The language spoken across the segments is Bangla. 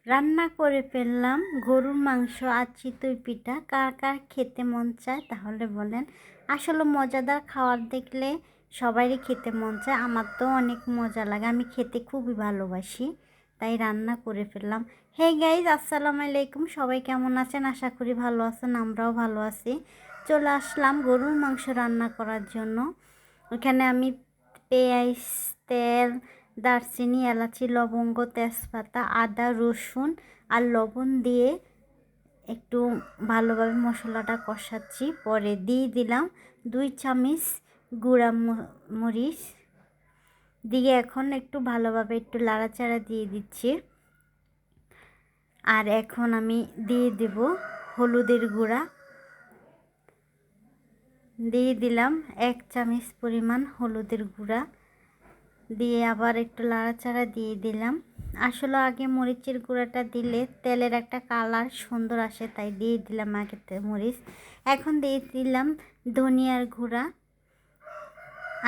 রান্না করে ফেললাম গরুর মাংস আর চিতই পিঠা। কার কার খেতে মন চায় তাহলে বলেন। আসলে মজাদার খাবার দেখলে সবারই খেতে মন চায়। আমার তো অনেক মজা লাগে, আমি খেতে খুবই ভালোবাসি, তাই রান্না করে ফেললাম। হে গাইজ, আসসালামু আলাইকুম। সবাই কেমন আছেন? আশা করি ভালো আছেন, আমরাও ভালো আছি। চলে আসলাম গরুর মাংস রান্না করার জন্য। ওখানে আমি পেঁয়াজ, তেল, দারচিনি, এলাচি, লবঙ্গ, তেজপাতা, আদা, রসুন আর লবণ দিয়ে একটু ভালোভাবে মশলাটা কষাচ্ছি। পরে দিয়ে দিলাম 2 চামচ গুঁড়া মরিচ দিয়ে এখন একটু ভালোভাবে একটু লাড়াচাড়া দিয়ে দিচ্ছি। আর এখন আমি দিয়ে দেব হলুদের গুঁড়া, দিয়ে দিলাম 1 চামচ পরিমাণ হলুদের গুঁড়া দিয়ে আবার একটু লাড়াচাড়া দিয়ে দিলাম। আসলে আগে মরিচের গুঁড়াটা দিলে তেলের একটা কালার সুন্দর আসে, তাই দিয়ে দিলাম আগে মরিচ। এখন দিয়ে দিলাম ধনিয়ার গুঁড়া,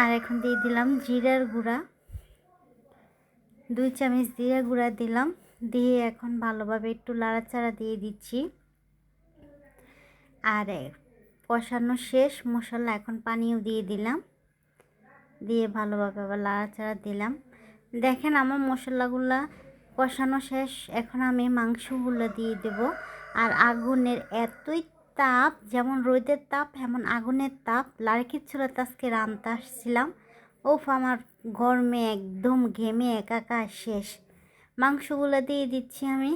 আর এখন দিয়ে দিলাম জিরার গুঁড়া, 2 চামচ জিরা গুঁড়া দিলাম। দিয়ে এখন ভালোভাবে একটু লাড়াচাড়া দিয়ে দিচ্ছি। আর কষানো শেষ মশলা, এখন পানিও দিয়ে দিলাম, দিয়ে ভালোভাবে আবার লাড়াচাড়া দিলাম। দেখেন আমার মশলাগুলা কষানো শেষ, এখন আমি মাংসগুলো দিয়ে দেব। আর আগুনের এতই তাপ, যেমন রোদের তাপ এমন আগুনের তাপ। লাড়কির চুলাতে আজকে রান্না আসছিলাম, ওফ আমার গরমে একদম ঘেমে একাকার শেষ। মাংসগুলো দিয়ে দিচ্ছি আমি।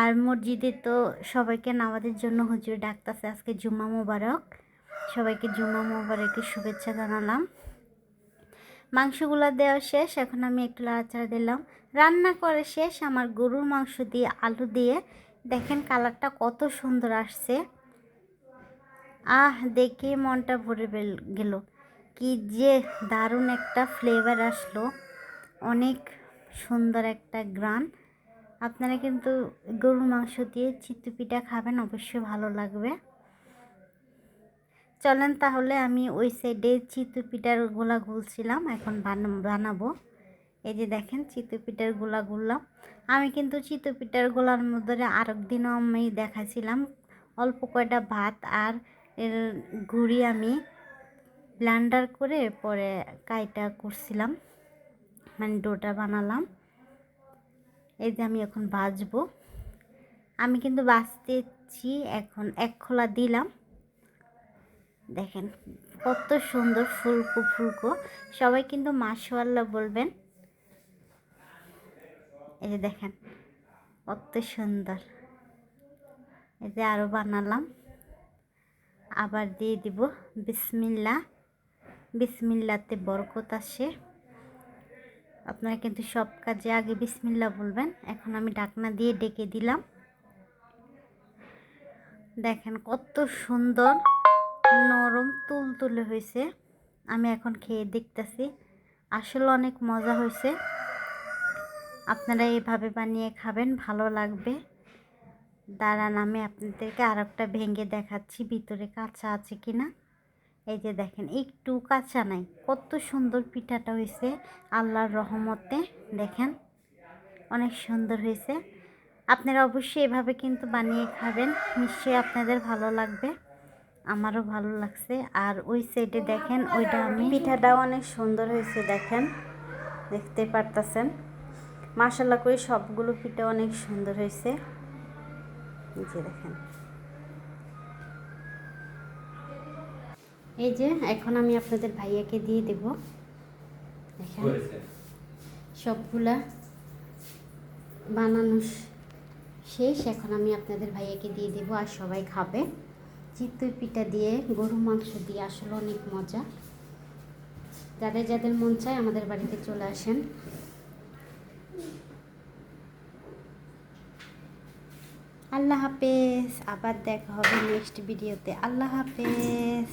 আর মসজিদে তো সবাইকে নামাজের জন্য হুজুর ডাকতেছে, আজকে জুম্মা মোবারক। সবাইকে জুম্মা মোবারকের শুভেচ্ছা জানালাম। মাংসগুলো দেওয়া শেষ, এখন আমি একটু লাড়াচাড়া দিলাম। রান্না করে শেষ আমার গরুর মাংস দিয়ে আলু দিয়ে। দেখেন কালারটা কত সুন্দর আসছে, দেখে মনটা ভরে গেল। কি যে দারুণ একটা ফ্লেভার আসলো, অনেক সুন্দর একটা গ্রান। আপনারা কিন্তু গরুর মাংস দিয়ে চিতই পিঠা খাবেন, অবশ্যই ভালো লাগবে। চলেন তাহলে আমি ওই সাইডে চিতই পিঠার গোলা গুলছিলাম, এখন বানাবো। এই যে দেখেন চিতই পিঠার গোলা গুললাম। আমি কিন্তু চিতই পিঠার গোলার মধ্যে আরেক দিনও আমি দেখাছিলাম, অল্প কয়টা ভাত আর এর গুঁড়ি আমি ব্লেন্ডার করে পরে কাইটা করছিলাম, মানে ডোটা বানালাম। এই যে আমি এখন ভাজবো, আমি কিন্তু ভাজতেছি। এখন 1 খোলা দিলাম, দেখেন কত সুন্দর ফুলকো ফুলকো। সবাই কিন্তু মাশাআল্লাহ বলবেন। এই যে দেখেন কত সুন্দর। এই যে আরও বানালাম, আবার দিয়ে দিব বিসমিল্লাহ। বিসমিল্লাতে বরকত আসে। আপনারা কিন্তু সব কাজে আগে বিসমিল্লাহ বলবেন। এখন আমি ঢাকনা দিয়ে ডেকে দিলাম। দেখেন কত সুন্দর নরম তুলতুলে হয়েছে। আমি এখন খেয়ে দেখতেছি, আসলে অনেক মজা হয়েছে। আপনারা এইভাবে বানিয়ে খাবেন, ভালো লাগবে। দাঁড়ান আমি আপনাদেরকে আর একটা ভেঙে দেখাচ্ছি ভিতরে কাঁচা আছে কিনা। এই যে দেখেন একটু কাঁচা নাই, কত সুন্দর পিঠাটা হয়েছে আল্লাহর রহমতে। দেখেন অনেক সুন্দর হয়েছে। আপনারা অবশ্যই এভাবে কিন্তু বানিয়ে খাবেন, নিশ্চয়ই আপনাদের ভালো লাগবে, আমারও ভালো লাগছে। আর ওই সাইডে দেখেন ওইটা আমি পিঠাটাও অনেক সুন্দর হয়েছে, দেখেন দেখতে পারতেছেন। মাশাআল্লাহ করে সবগুলো পিঠা অনেক সুন্দর হয়েছে। এই যে দেখেন, এই যে এখন আমি আপনাদের ভাইয়াকে দিয়ে দেব। দেখেন সবগুলা বানানো শেষ, এখন আমি আপনাদের ভাইয়াকে দিয়ে দেব আর সবাই খাবে। চিতই পিঠা দিয়ে গরু মাংস দিয়ে আসলে অনেক মজা। যাদের যাদের মন চায় আমাদের বাড়িতে চলে আসেন। আল্লাহ হাফেজ, আবার দেখা হবে নেক্সট ভিডিওতে। আল্লাহ হাফেজ।